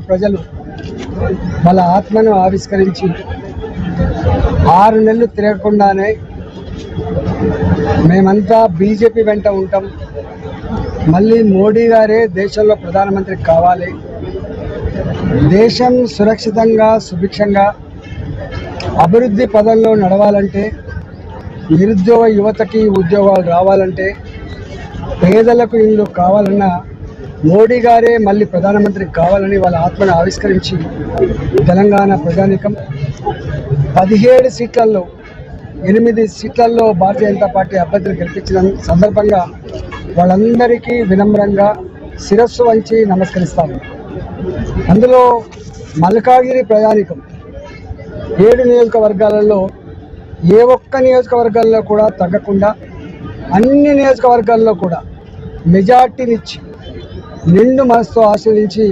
ప్రజలు వాళ్ళ ఆత్మను ఆవిష్కరించి 6 నెలలు తిరగకుండానే మేమంతా బీజేపీ వెంట ఉంటాం, మళ్ళీ మోడీ గారే దేశంలో ప్రధానమంత్రి కావాలి, దేశం సురక్షితంగా సుభిక్షంగా అభివృద్ధి పదంలో నడవాలంటే, నిరుద్యోగ యువతకి ఉద్యోగాలు రావాలంటే, పేదలకు ఇల్లు కావాలన్నా మోడీ గారే మళ్ళీ ప్రధానమంత్రి కావాలని వాళ్ళ ఆత్మను ఆవిష్కరించి తెలంగాణ ప్రజానీకం 17 సీట్లలో 8 సీట్లలో భారతీయ జనతా పార్టీ అభ్యర్థులు గెలిపించిన సందర్భంగా వాళ్ళందరికీ వినమ్రంగా శిరస్సు వంచి నమస్కరిస్తాము. అందులో మల్కాగిరి ప్రజానీకం 7 నియోజకవర్గాలలో ఏ ఒక్క నియోజకవర్గాల్లో కూడా తగ్గకుండా అన్ని నియోజకవర్గాల్లో కూడా మెజార్టీనిచ్చి నిండు మనసుతో ఆశీర్వదించి,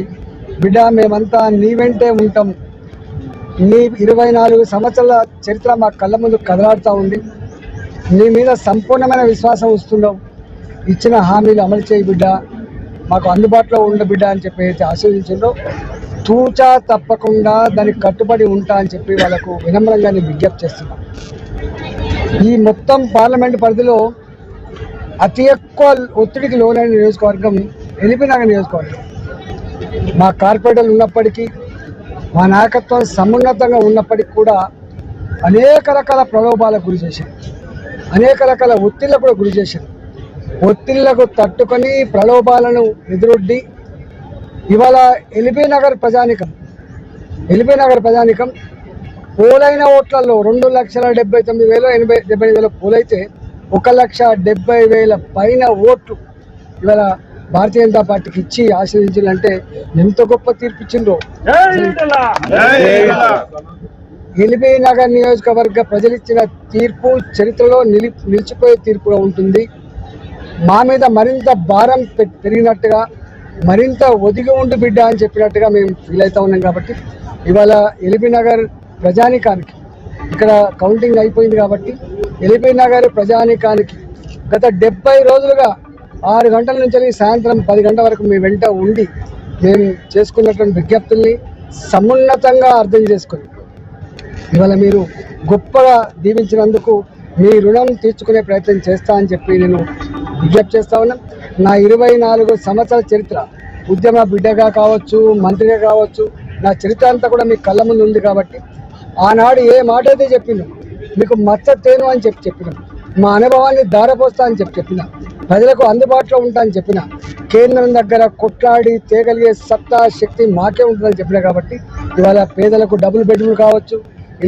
బిడ్డ మేమంతా నీ వెంటే ఉంటాం, నీ 24 సంవత్సరాల చరిత్ర మా కళ్ళ ముందు కదలాడుతూ ఉంది, నీ మీద సంపూర్ణమైన విశ్వాసం వస్తుండవు, ఇచ్చిన హామీలు అమలు చేయి బిడ్డ, మాకు అందుబాటులో ఉండ బిడ్డ అని చెప్పి అయితే ఆశీర్వదించిందో తూచా తప్పకుండా దానికి కట్టుబడి ఉంటా అని చెప్పి వాళ్ళకు వినమ్రంగా నేను విజ్ఞప్తి చేస్తున్నాం. ఈ మొత్తం పార్లమెంటు పరిధిలో అతి ఎక్కువ ఒత్తిడికి లోనైన నియోజకవర్గం ఎల్బీనగర్ నియోజకవర్గం. మా కార్పొరేటర్లు ఉన్నప్పటికీ, మా నాయకత్వం సమున్నతంగా ఉన్నప్పటికీ కూడా అనేక రకాల ప్రలోభాలకు గురి చేశారు, అనేక రకాల ఒత్తిళ్లకు కూడా గురి చేశారు. ఒత్తిళ్లకు తట్టుకొని ప్రలోభాలను ఎదురొడ్డి ఇవాళ ఎల్బీనగర్ ప్రజానికం పోలైన ఓట్లలో 2,79,000 పోలైతే 1,70,000 పైన ఓట్లు ఇవాళ భారతీయ జనతా పార్టీకి ఇచ్చి ఆశీర్వదించాలంటే ఎంత గొప్ప తీర్పు ఇచ్చిందో. ఎల్బీనగర్ నియోజకవర్గ ప్రజలిచ్చిన తీర్పు చరిత్రలో నిలిచిపోయే తీర్పుగా ఉంటుంది. మా మీద మరింత భారం పెరిగినట్టుగా, మరింత ఒదిగి ఉండు బిడ్డ అని చెప్పినట్టుగా మేము ఫీల్ అవుతూ ఉన్నాం. కాబట్టి ఇవాళ ఎల్బీనగర్ ప్రజానికానికి, ఇక్కడ కౌంటింగ్ అయిపోయింది కాబట్టి ఎల్బీనగర్ ప్రజానికానికి గత 70 రోజులుగా 6 గంటల నుంచి సాయంత్రం 10 గంటల వరకు మీ వెంట ఉండి మేము చేసుకున్నటువంటి విజ్ఞప్తుల్ని సమున్నతంగా అర్థం చేసుకుని ఇవాళ మీరు గొప్పగా దీవించినందుకు మీ రుణం తీర్చుకునే ప్రయత్నం చేస్తా అని చెప్పి నేను విజ్ఞప్తి చేస్తా ఉన్నాను. నా 24 సంవత్సరాల చరిత్ర, ఉద్యమ బిడ్డగా కావచ్చు, మంత్రిగా కావచ్చు, నా చరిత్ర అంతా కూడా మీ కళ్ళ ముందు ఉంది. కాబట్టి ఆనాడు ఏ మాట అయితే చెప్పినా మీకు మచ్చతేను అని చెప్పిన, మా అనుభవాన్ని దారపోస్తా అని చెప్పిన, ప్రజలకు అందుబాటులో ఉంటా అని చెప్పిన, కేంద్రం దగ్గర కొట్లాడి తేగలిగే సత్తా శక్తి మాకే ఉంటుందని చెప్పిన. కాబట్టి ఇవాళ పేదలకు డబుల్ బెడ్రూమ్ కావచ్చు,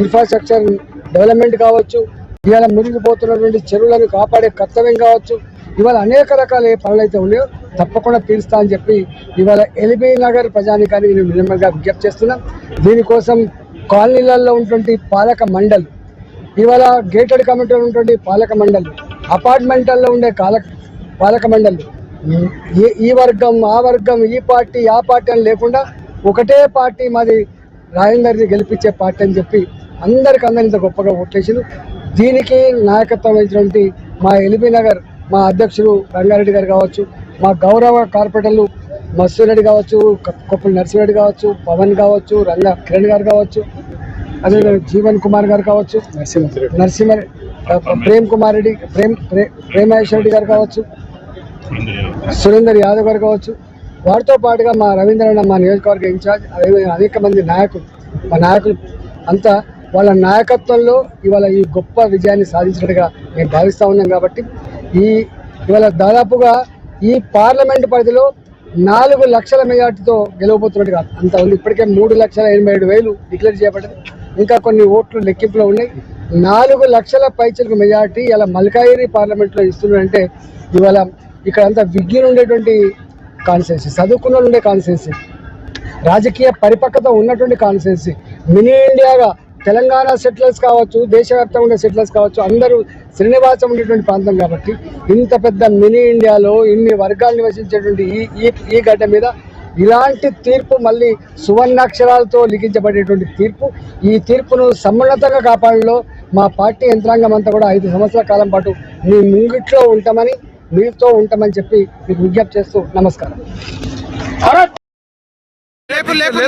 ఇన్ఫ్రాస్ట్రక్చర్ డెవలప్మెంట్ కావచ్చు, ఇవాళ మునిగిపోతున్నటువంటి చెరువులను కాపాడే కర్తవ్యం కావచ్చు, ఇవాళ అనేక రకాల ఏ పనులు అయితే ఉన్నాయో తప్పకుండా తీరుస్తా అని చెప్పి ఇవాళ ఎల్బీనగర్ ప్రజానికానికి నేను వినమ్రంగా విజ్ఞప్తి చేస్తున్నాం. దీనికోసం కాలనీలలో ఉన్నటువంటి పాలక మండలి, ఇవాళ గేటెడ్ కమిటీలో ఉన్నటువంటి పాలక మండలి, అపార్ట్మెంట్లలో ఉండే పాలక మండలి, ఈ వర్గం ఆ వర్గం, ఈ పార్టీ ఆ పార్టీ అని లేకుండా ఒకటే పార్టీ, మాది రాజేందర్ని గెలిపించే పార్టీ అని చెప్పి అందరికంత గొప్పగా ఓట్లేసారు. దీనికి నాయకత్వం వహించినటువంటి మా ఎల్బీనగర్ మా అధ్యక్షుడు రంగారెడ్డి గారు కావచ్చు, మా గౌరవ కార్పొరేటర్లు మత్స్యరెడ్డి కావచ్చు, కొప్పుల నర్సిరెడ్డి కావచ్చు, పవన్ కావచ్చు, కిరణ్ గారు కావచ్చు, అదేవిధంగా జీవన్ కుమార్ గారు కావచ్చు, నరసింహ ప్రేమ్ కుమార్ రెడ్డి, ప్రేమేశ్వర రెడ్డి గారు కావచ్చు, సురేందర్ యాదవ్ గారు కావచ్చు, వారితో పాటుగా మా రవీంద్రనాథ్ మా నియోజకవర్గ ఇన్ఛార్జ్, అదేవిధంగా అనేక మంది నాయకులు, మా నాయకులు అంతా వాళ్ళ నాయకత్వంలో ఇవాళ ఈ గొప్ప విజయాన్ని సాధించినట్టుగా మేము భావిస్తూ ఉన్నాం. కాబట్టి ఇవాళ దాదాపుగా ఈ పార్లమెంటు పరిధిలో 4 లక్షల మెజార్టీతో గెలవబోతున్నట్టుగా అంత ఉంది. ఇప్పటికే 3,87,000 డిక్లేర్ చేయబడ్డది. ఇంకా కొన్ని ఓట్లు లెక్కింపులో ఉన్నాయి. 4 లక్షల పైచలకు మెజార్టీ ఇలా మల్కాగిరి పార్లమెంట్లో ఇస్తున్నారంటే ఇవాళ ఇక్కడ అంతా విజ్ఞులు ఉండేటువంటి కాన్స్టిట్యున్సీ, చదువుకున్న ఉండే కాన్స్టిట్యున్సీ, రాజకీయ పరిపక్వత ఉన్నటువంటి కాన్స్టిట్యున్సీ, మినీ ఇండియాగా తెలంగాణ సెటిలర్స్ కావచ్చు, దేశవ్యాప్తంగా ఉండే సెటిలర్స్ కావచ్చు, అందరూ శ్రీనివాసం ఉండేటువంటి ప్రాంతం. కాబట్టి ఇంత పెద్ద మినీ ఇండియాలో ఇన్ని వర్గాలు నివసించేటువంటి ఈ గడ్డ మీద ఇలాంటి తీర్పు, మళ్ళీ సువర్ణాక్షరాలతో లిఖించబడేటువంటి తీర్పు, ఈ తీర్పును సమున్నతంగా కాపాడడంలో మా పార్టీ యంత్రాంగం అంతా కూడా 5 సంవత్సరాల కాలం పాటు మీ ముంగిట్లో ఉంటామని, మీతో ఉంటామని చెప్పి మీకు విజ్ఞప్తి చేస్తూ నమస్కారం. లేపు లేపు